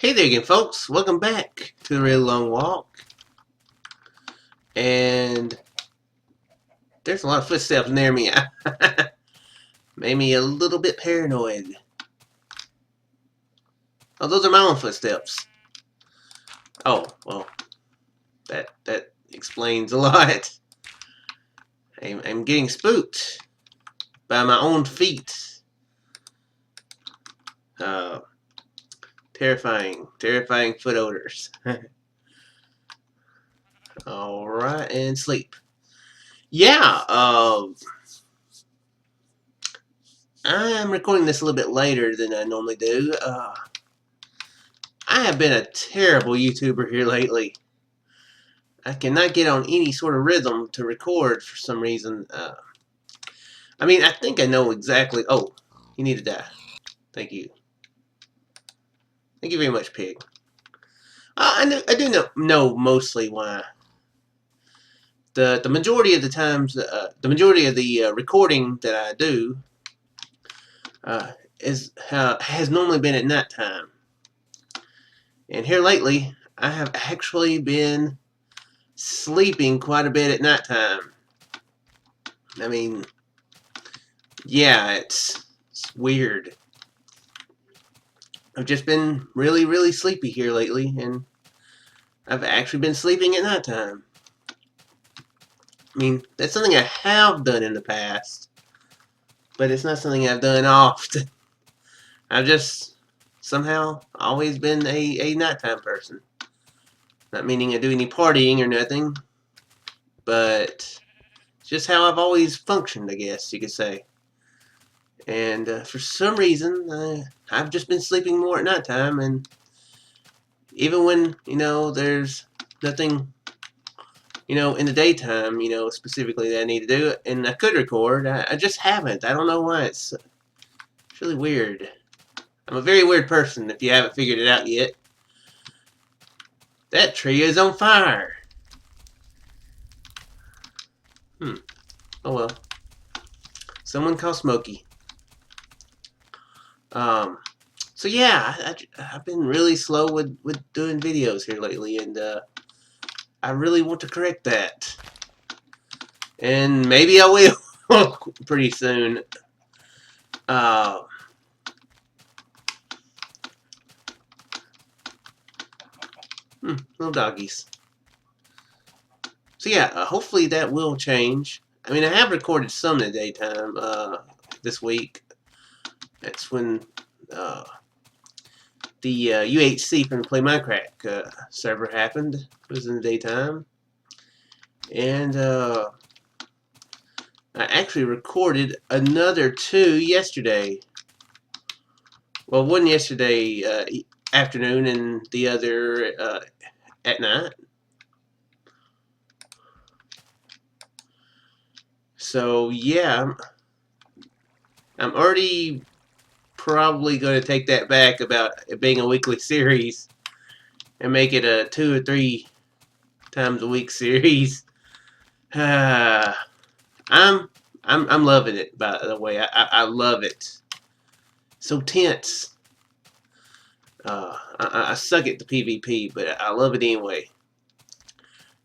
Hey there again, folks. Welcome back to the Really Long Walk. And there's a lot of footsteps near me. Made me a little bit paranoid. Oh, those are my own footsteps. Oh, well, that explains a lot. I'm getting spooked by my own feet. Uh, terrifying foot odors. Alright, and sleep. Yeah, I'm recording this a little bit later than I normally do. I have been a terrible YouTuber here lately. I cannot get on any sort of rhythm to record for some reason. I think I know exactly. Oh, you need to die. Thank you. Thank you very much, Pig. I do know mostly why. The majority of the times, the majority of the recording that I do has normally been at night time. And here lately, I have actually been sleeping quite a bit at nighttime. I mean, yeah, it's weird. I've just been really sleepy here lately, and I've actually been sleeping at nighttime. I mean, that's something I have done in the past, but it's not something I've done often. I've just somehow always been a nighttime person. Not meaning I do any partying or nothing, but just how I've always functioned, I guess you could say. And for some reason, I've just been sleeping more at nighttime, and even when, there's nothing, in the daytime, specifically that I need to do, and I could record, I just haven't. I don't know why. It's really weird. I'm a very weird person, if you haven't figured it out yet. That tree is on fire. Oh well. Someone call Smokey. So yeah, I've been really slow with doing videos here lately, and I really want to correct that. And maybe I will pretty soon. Little doggies. So yeah, hopefully that will change. I mean, I have recorded some in the daytime this week. That's when the UHC from the Play Minecraft server happened. It was in the daytime. And I actually recorded another 2 yesterday. Well, one yesterday afternoon and the other at night. So yeah, I'm already probably going to take that back about it being a weekly series and make it a 2 or 3 times a week series. I'm loving it, by the way. I love it. So tense. I suck at the PvP, but I love it anyway.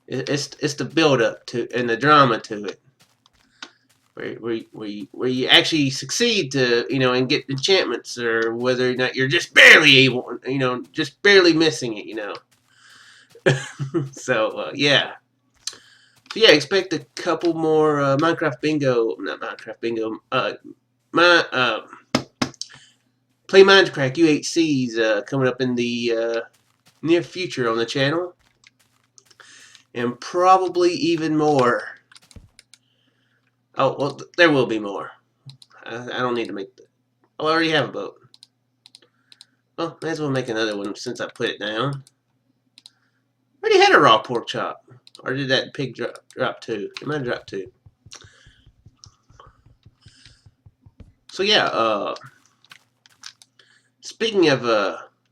It's the build up to and the drama to it, where you actually succeed to and get enchantments, or whether or not you're just barely able, just barely missing it, So yeah. So yeah, expect a couple more Minecraft Bingo, not Minecraft Bingo, Play Minecraft UHCs coming up in the near future on the channel, and probably even more. Oh well, there will be more. I don't need to make. Oh, I already have a boat. Well, may as well make another one since I put it down. I already had a raw pork chop, or did that pig drop 2? It might have dropped 2. So yeah, speaking of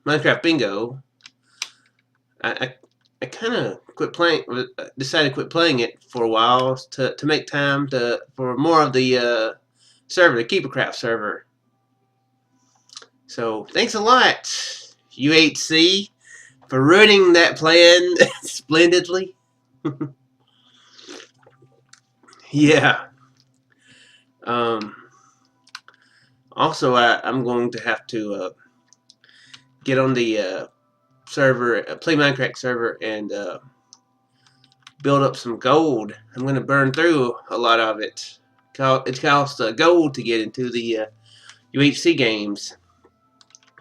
Minecraft Bingo, I kind of decided to quit playing it for a while to make time for more of the server, the KeeperCraft server. So thanks a lot, UHC for ruining that plan splendidly. Yeah. Also, I'm going to have to get on the server, play Minecraft server, and build up some gold. I'm going to burn through a lot of it. It costs gold to get into the UHC games,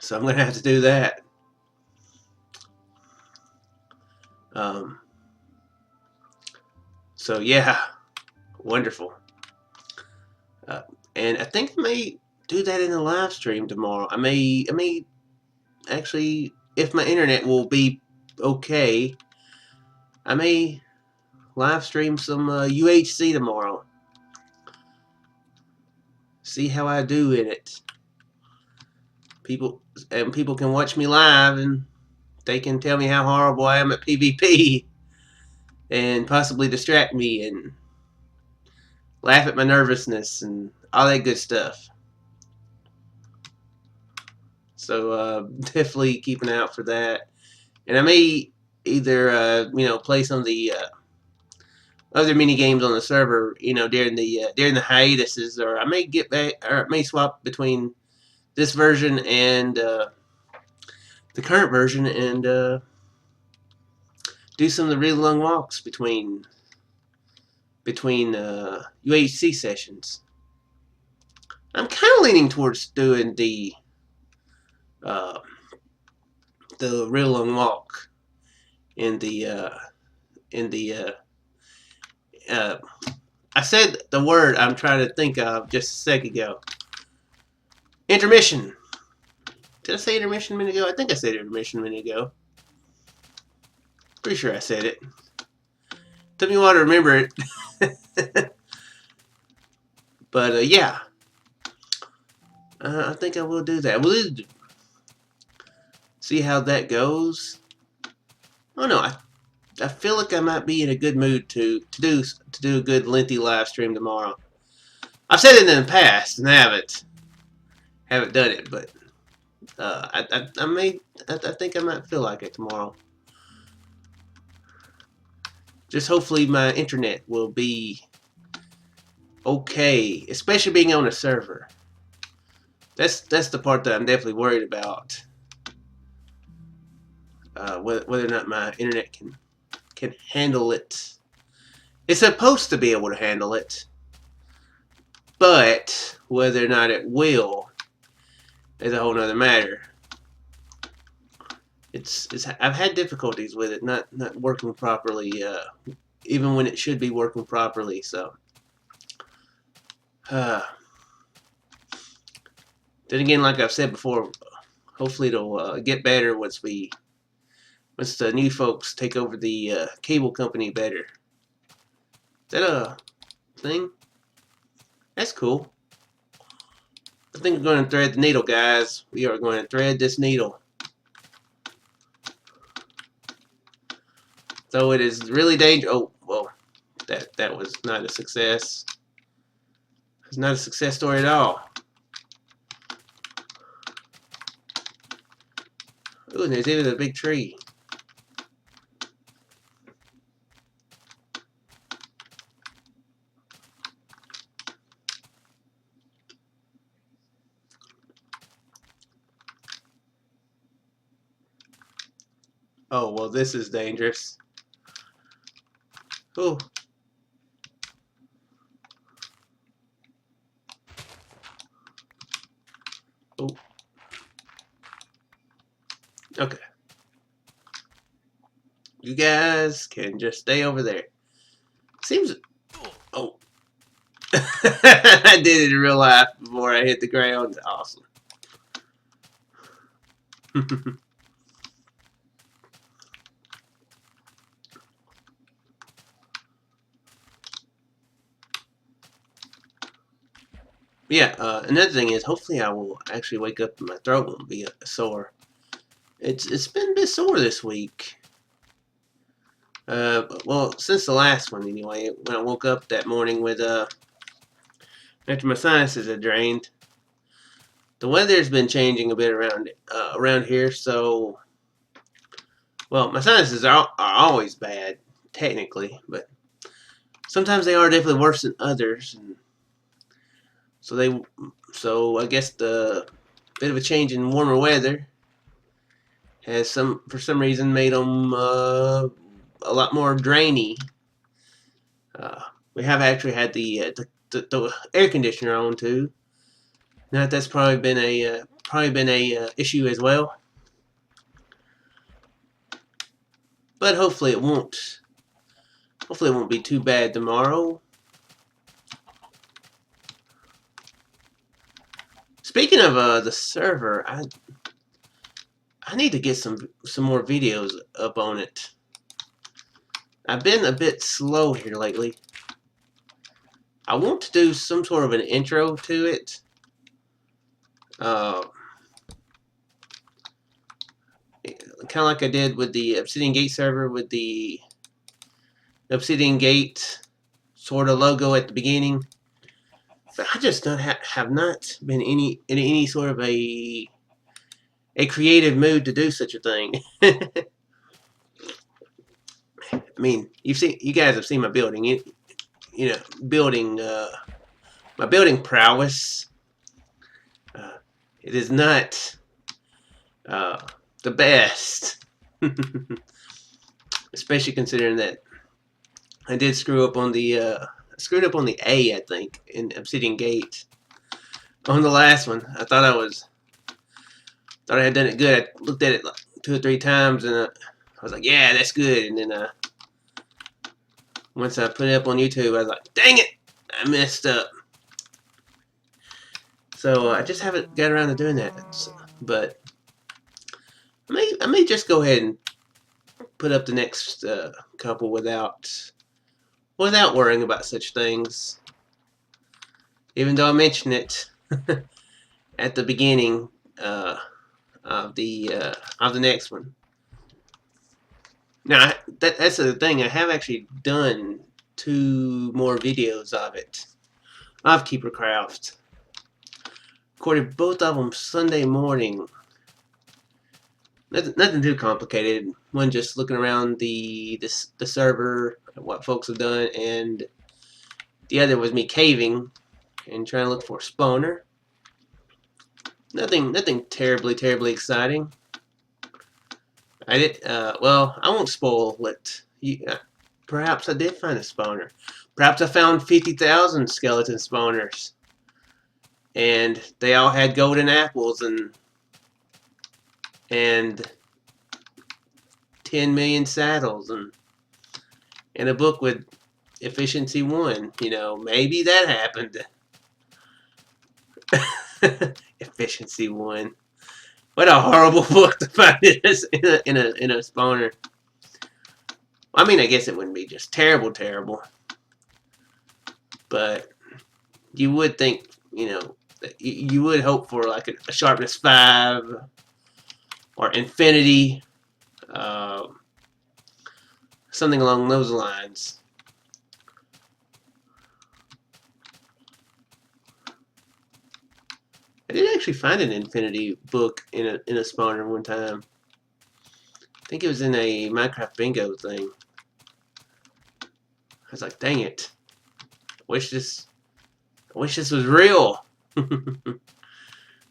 so I'm going to have to do that. So yeah, wonderful. And I think I may do that in the live stream tomorrow. I may actually, if my internet will be okay, I may live stream some UHC tomorrow. See how I do in it. People can watch me live, and they can tell me how horrible I am at PvP, and possibly distract me and laugh at my nervousness and all that good stuff. So definitely keep an eye out for that. And I may either play some of the other mini games on the server, during the hiatuses, or I may get back, or I may swap between this version and the current version, and do some of the really long walks between UHC sessions. I'm kind of leaning towards doing the real long walk in the I said the word I'm trying to think of just a second ago. Intermission. Did I say intermission a minute ago? I think I said intermission a minute ago. Pretty sure I said it. Took me a while to remember it. But yeah. I think I will do that. We'll see how that goes. Oh no, I feel like I might be in a good mood to do a good lengthy live stream tomorrow. I've said it in the past and I haven't done it, but I think I might feel like it tomorrow. Just hopefully my internet will be okay, especially being on a server. That's the part that I'm definitely worried about. Whether or not my internet can handle it. It's supposed to be able to handle it, but whether or not it will is a whole nother matter. I've had difficulties with it not working properly, even when it should be working properly. So, then again, like I've said before, hopefully it'll get better once the new folks take over the cable company better. Is that a thing? That's cool. I think we're going to thread the needle, guys. We are going to thread this needle. So it is really dangerous. Oh, well, that was not a success. It's not a success story at all. Ooh, and there's even a big tree. Oh, well, this is dangerous. Oh. Oh. Okay. You guys can just stay over there. Seems... Oh. I did it in real life before I hit the ground. Awesome. Yeah, another thing is, hopefully I will actually wake up and my throat won't be sore. It's been a bit sore this week. Well, since the last one anyway, when I woke up that morning with after my sinuses had drained. the weather's been changing a bit around here, so well, my sinuses are always bad technically, but sometimes they are definitely worse than others, and so I guess the bit of a change in warmer weather has for some reason made them a lot more drainy. Uh, we have actually had the air conditioner on too. Now that's probably been a issue as well, but hopefully it won't. Hopefully it won't be too bad tomorrow. Speaking of the server, I need to get some more videos up on it. I've been a bit slow here lately. I want to do some sort of an intro to it. Kind of like I did with the Obsidian Gate server, with the Obsidian Gate sort of logo at the beginning. But I just don't have not been in any sort of a creative mood to do such a thing. I mean, you guys have seen my building, building my building prowess. It is not the best, especially considering that I did screw up on the screwed up on the A, I think, in Obsidian Gate. On the last one, I thought I had done it good. I looked at it like 2 or 3 times, and I was like, "Yeah, that's good." And then once I put it up on YouTube, I was like, "Dang it, I messed up." So I just haven't got around to doing that. But I may just go ahead and put up the next couple without worrying about such things. Even though I mentioned it at the beginning of the next one. Now that's the thing. I have actually done 2 more videos of it, of KeeperCraft. Recorded both of them Sunday morning. Nothing too complicated. One just looking around the server, what folks have done, and the other was me caving and trying to look for a spawner. Nothing terribly exciting. I did well. I won't spoil it. Perhaps I did find a spawner. Perhaps I found 50,000 skeleton spawners, and they all had golden apples and 10 million saddles and a book with efficiency 1. Maybe that happened. Efficiency 1. What a horrible book to find in a spawner. I mean, I guess it wouldn't be just terrible, but you would think, you would hope for like a sharpness 5 or infinity, something along those lines. I did actually find an infinity book in a spawner one time. I think it was in a Minecraft bingo thing. I was like, dang it. I wish this was real.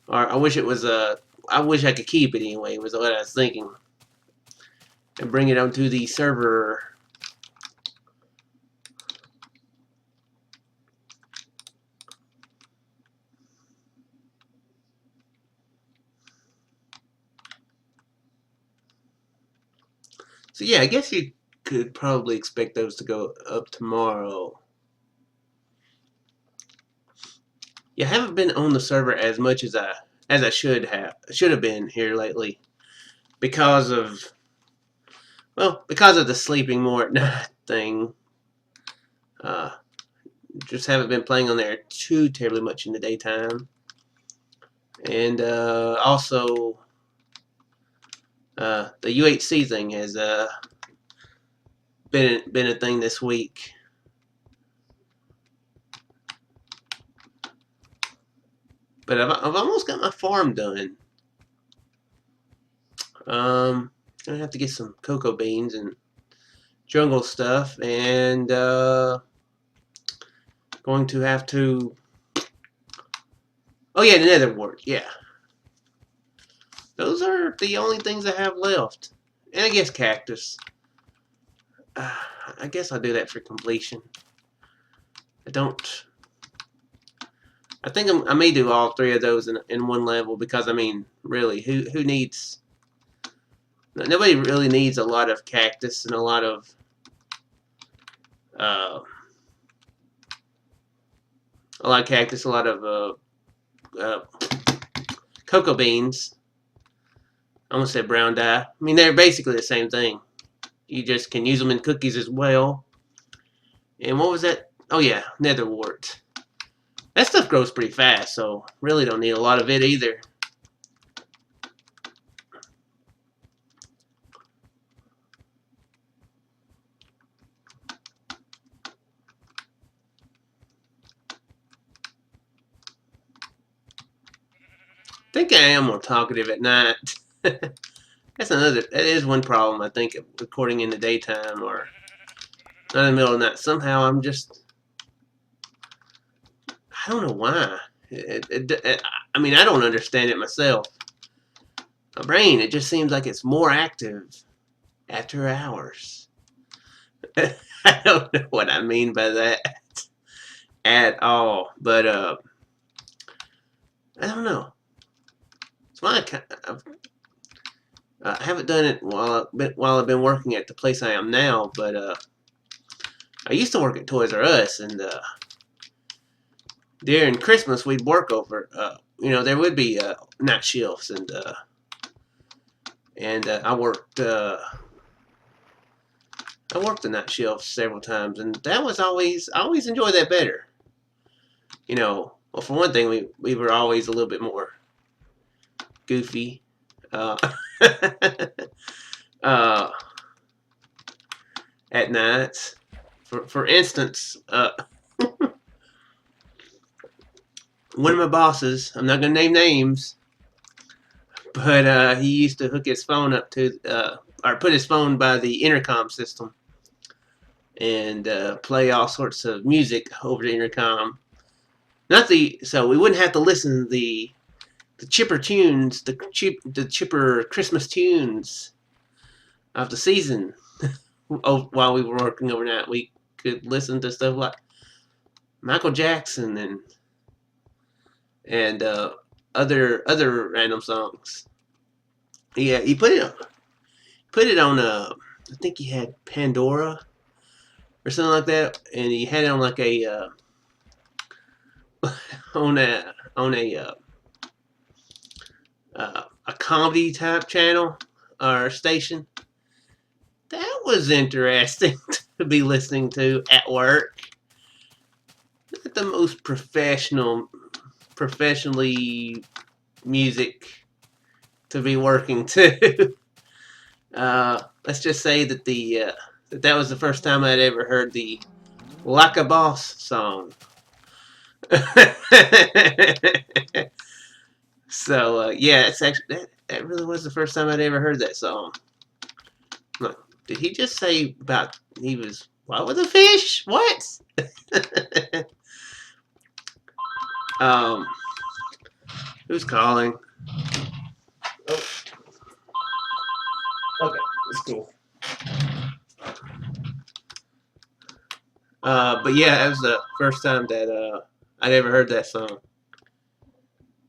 Or I wish it was I wish I could keep it anyway, was what I was thinking. And bring it onto the server. So yeah, I guess you could probably expect those to go up tomorrow. Yeah, I haven't been on the server as much as I should have been here lately because of the sleeping more at night thing. Just haven't been playing on there too terribly much in the daytime, and also the UHC thing has been a thing this week. But I've almost got my farm done. Gonna have to get some cocoa beans and jungle stuff, and going to have to. Oh yeah, the nether wart. Yeah, those are the only things I have left, and I guess cactus. I guess I'll do that for completion. I don't. I think I may do all three of those in one level because I mean, really, who needs? Nobody really needs a lot of cactus and a lot of uh, cactus, a lot of cocoa beans. I almost said brown dye. I mean, they're basically the same thing. You just can use them in cookies as well. And what was that? Oh yeah, nether wart. That stuff grows pretty fast, so really don't need a lot of it either. I think I am more talkative at night. That is one problem I think of recording in the daytime or not in the middle of the night. Somehow I'm just, I don't know why. I mean, I don't understand it myself. My brain, it just seems like it's more active after hours. I don't know what I mean by that at all, but I don't know. It's why I haven't done it while I've been working at the place I am now, but I used to work at Toys R Us, and during Christmas we'd work over. There would be night shifts, and I worked the night shifts several times, and that was I always enjoyed that better. Well, for one thing, we were always a little bit more goofy. Uh, at night. For instance, one of my bosses, I'm not going to name names, but he used to hook his phone up to, or put his phone by the intercom system and play all sorts of music over the intercom. So we wouldn't have to listen to the chipper tunes, the chipper Christmas tunes of the season. While we were working overnight, we could listen to stuff like Michael Jackson and other random songs. Yeah, he put it on I think he had Pandora or something like that, and he had it on like a on a comedy type channel or station. That was interesting to be listening to at work. Not the most professionally music to be working to. Let's just say that that was the first time I'd ever heard the Like a Boss song. So yeah, it's actually that really was the first time I'd ever heard that song. Look, did he just say about he was what with a fish? What? Who's calling? Oh, okay, that's cool. But yeah, that was the first time that I'd ever heard that song.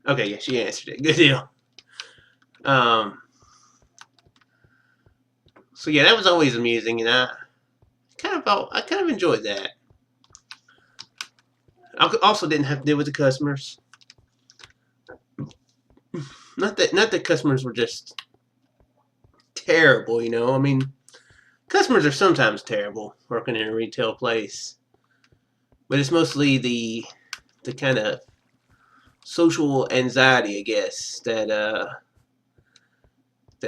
Okay, yeah, she answered it. Good deal. So yeah, that was always amusing, and I kind of enjoyed that. I also didn't have to deal with the customers. Not that customers were just terrible, I mean, customers are sometimes terrible working in a retail place, but it's mostly the kind of social anxiety, I guess, that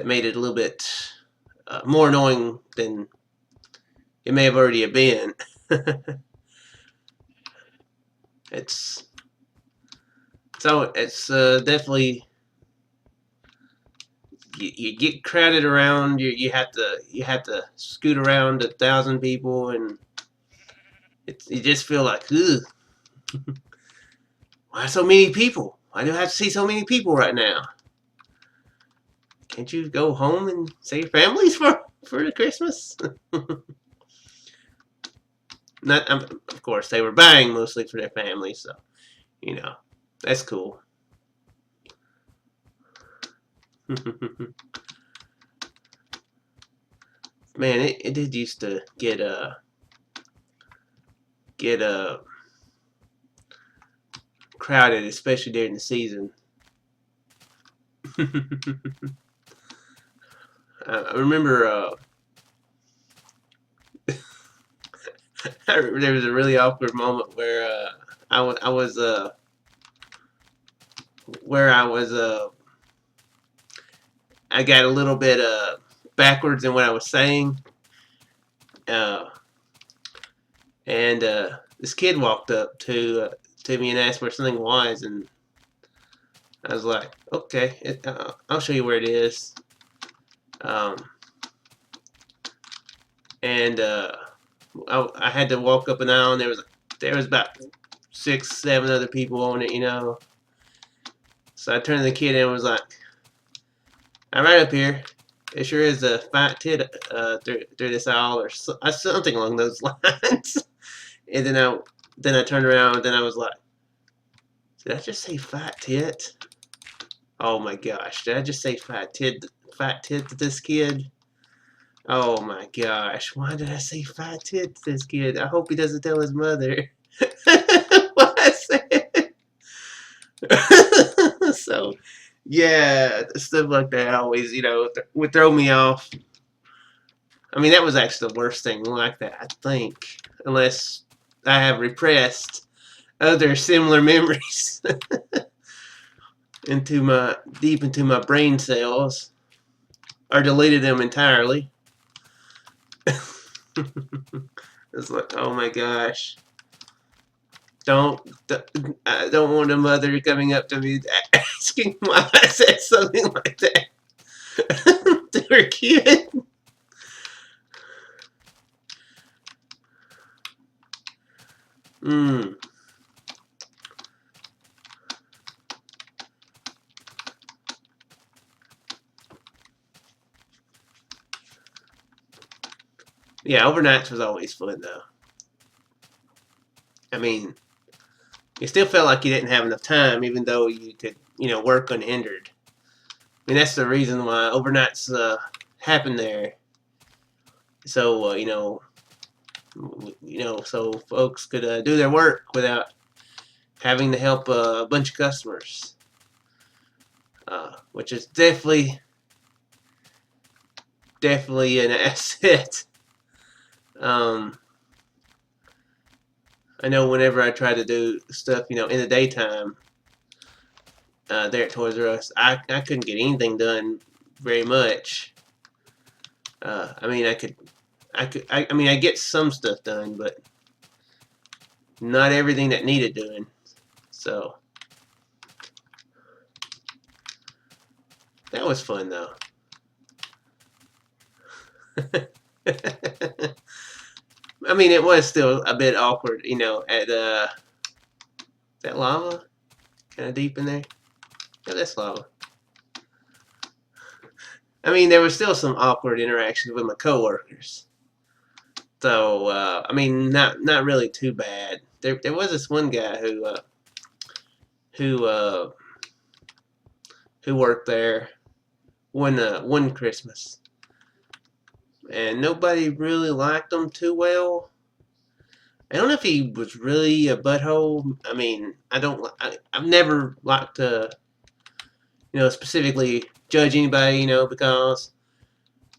made it a little bit more annoying than it may have already been. It's So it's definitely you get crowded around. You have to scoot around 1,000 people, and you just feel like, ugh, why so many people? Why do I have to see so many people right now? Can't you go home and see your families for the Christmas? Not, of course, they were buying mostly for their families, so you know that's cool. Man, it did used to get crowded, especially during the season. I remember there was a really awkward moment where I was where I got a little bit backwards in what I was saying, uh, and this kid walked up to me and asked where something was, and I was like, okay, I'll show you where it is. Um, and I had to walk up an aisle, and there was about 6, 7 other people on it, you know. So I turned to the kid and was like, "I'm right up here. It sure is a fat tit through this aisle, or something along those lines." And then I turned around, and then I was like, "Did I just say fat tit? Oh my gosh, did I just say fat tit to this kid? Oh my gosh, why did I say fat tit to this kid? I hope he doesn't tell his mother what I said." So, yeah, stuff like that always, would throw me off. I mean, that was actually the worst thing like that, I think, unless I have repressed other similar memories deep into my brain cells, or deleted them entirely. It's like, oh my gosh. I don't want a mother coming up to me asking why I said something like that to her kid. Hmm. Yeah, overnights was always fun though. I mean, you still felt like you didn't have enough time, even though you could, work unhindered. I mean, that's the reason why overnights happen there. So so folks could do their work without having to help a bunch of customers, which is definitely an asset. Um, I know whenever I try to do stuff, in the daytime, there at Toys R Us, I couldn't get anything done very much. I mean, I mean, I get some stuff done, but not everything that needed doing. So that was fun though. I mean, it was still a bit awkward, at that lava kind of deep in there. Yeah, that's lava. I mean, there was still some awkward interactions with my coworkers. So I mean, not really too bad. There was this one guy who uh, who worked there one Christmas, and nobody really liked him too well. I don't know if he was really a butthole. I mean, I've never liked to, specifically judge anybody, because,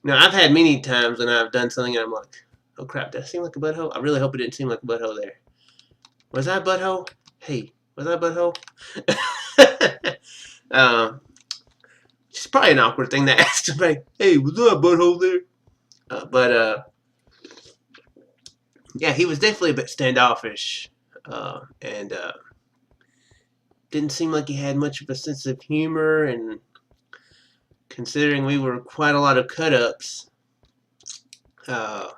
I've had many times when I've done something and I'm like, oh crap, did I seem like a butthole? I really hope it didn't seem like a butthole there. Was I a butthole? Hey, was I a butthole? It's probably an awkward thing to ask somebody. Hey, was I a butthole there? But yeah, he was definitely a bit standoffish, and didn't seem like he had much of a sense of humor, and considering we were quite a lot of cut-ups, uh,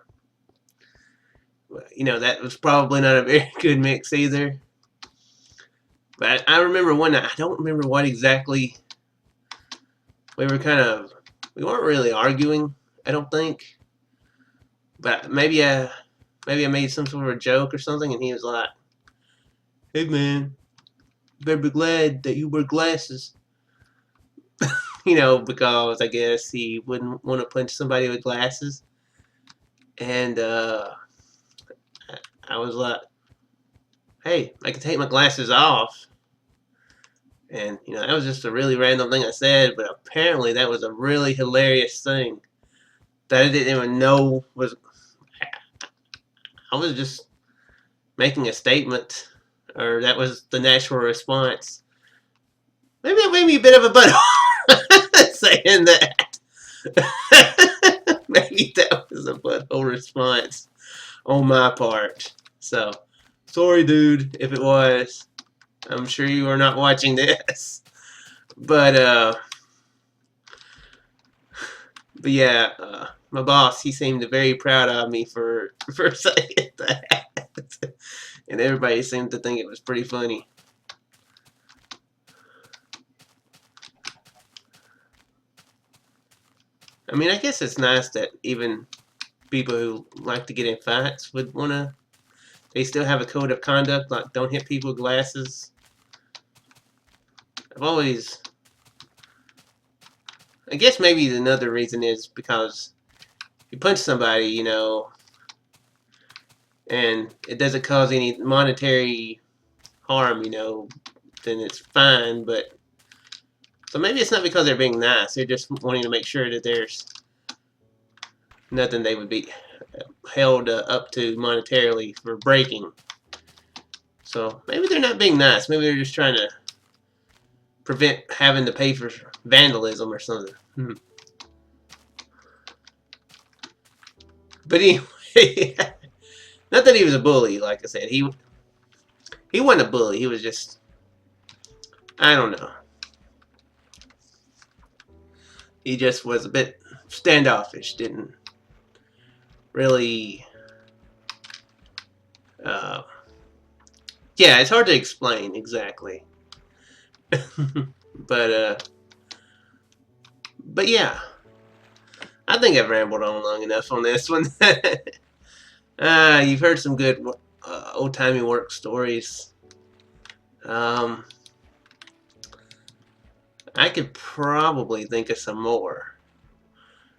you know, that was probably not a very good mix either. But I remember one night, I don't remember what exactly, we weren't really arguing, I don't think. But maybe I made some sort of a joke or something, and he was like, "Hey man, you better be glad that you wear glasses." You know, because I guess he wouldn't want to punch somebody with glasses. And I was like, "Hey, I can take my glasses off." And, you know, that was just a really random thing I said, but apparently that was a really hilarious thing that I didn't even know was. I was just making a statement, or that was the natural response. Maybe that made me a bit of a butthole saying that. Maybe that was a butthole response on my part. So, sorry, dude, if it was. I'm sure you are not watching this. But yeah, my boss, he seemed very proud of me for saying that. And everybody seemed to think it was pretty funny. I mean, I guess it's nice that even people who like to get in fights would want to, they still have a code of conduct, like don't hit people with glasses. I've always, I guess maybe another reason is because you punch somebody, you know, and it doesn't cause any monetary harm, you know, then it's fine. But so maybe it's not because they're being nice; they're just wanting to make sure that there's nothing they would be held up to monetarily for breaking. So maybe they're not being nice. Maybe they're just trying to prevent having to pay for vandalism or something. But anyway, not that he was a bully. Like I said, he wasn't a bully. He was just, I don't know. He just was a bit standoffish. Didn't really. Uh, yeah, it's hard to explain exactly. but yeah, I think I've rambled on long enough on this one. You've heard some good old-timey work stories. I could probably think of some more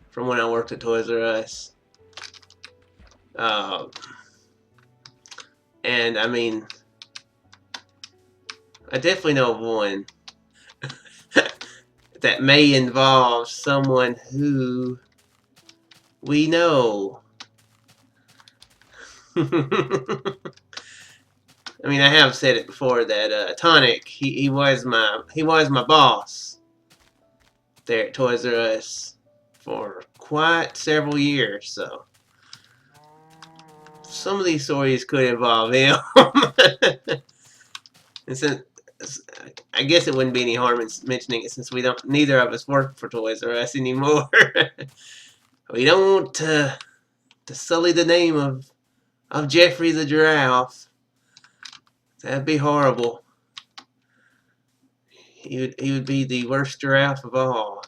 from when I worked at Toys R Us. And I mean, I definitely know of one that may involve someone who we know. I mean, I have said it before that Tonic, he was my boss there at Toys R Us for quite several years. So some of these stories could involve him. And since I guess it wouldn't be any harm in mentioning it, since neither of us work for Toys R Us anymore. We don't want to sully the name of Jeffrey the Giraffe. That'd be horrible. He would be the worst giraffe of all.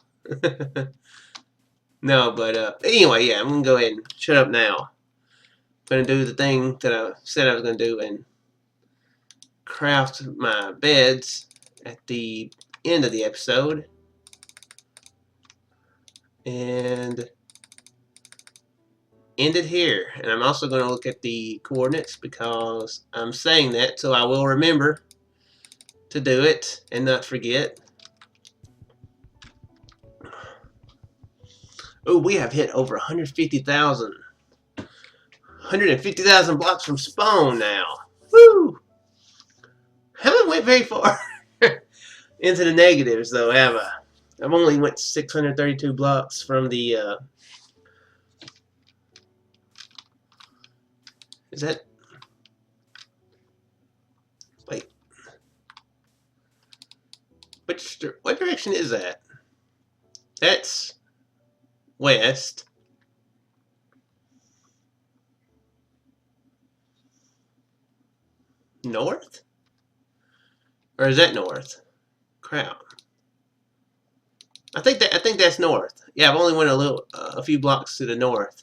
No, but anyway, yeah, I'm gonna go ahead and shut up now. I'm gonna do the thing that I said I was gonna do and craft my beds at the end of the episode. And end it here. And I'm also going to look at the coordinates because I'm saying that so I will remember to do it and not forget. Oh, we have hit over 150,000. 150,000 blocks from spawn now. Woo! Haven't went very far into the negatives though, have I? I've only went 632 blocks from the is that, wait, What direction is that? That's west. North? Or is that north? Crap. I think that's north. Yeah, I've only went a few blocks to the north.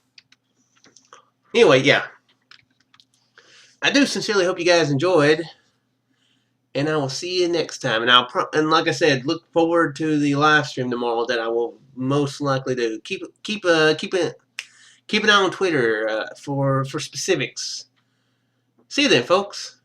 Anyway, yeah. I do sincerely hope you guys enjoyed, and I will see you next time. And like I said, look forward to the live stream tomorrow that I will most likely do. Keep an eye on Twitter for specifics. See you then, folks.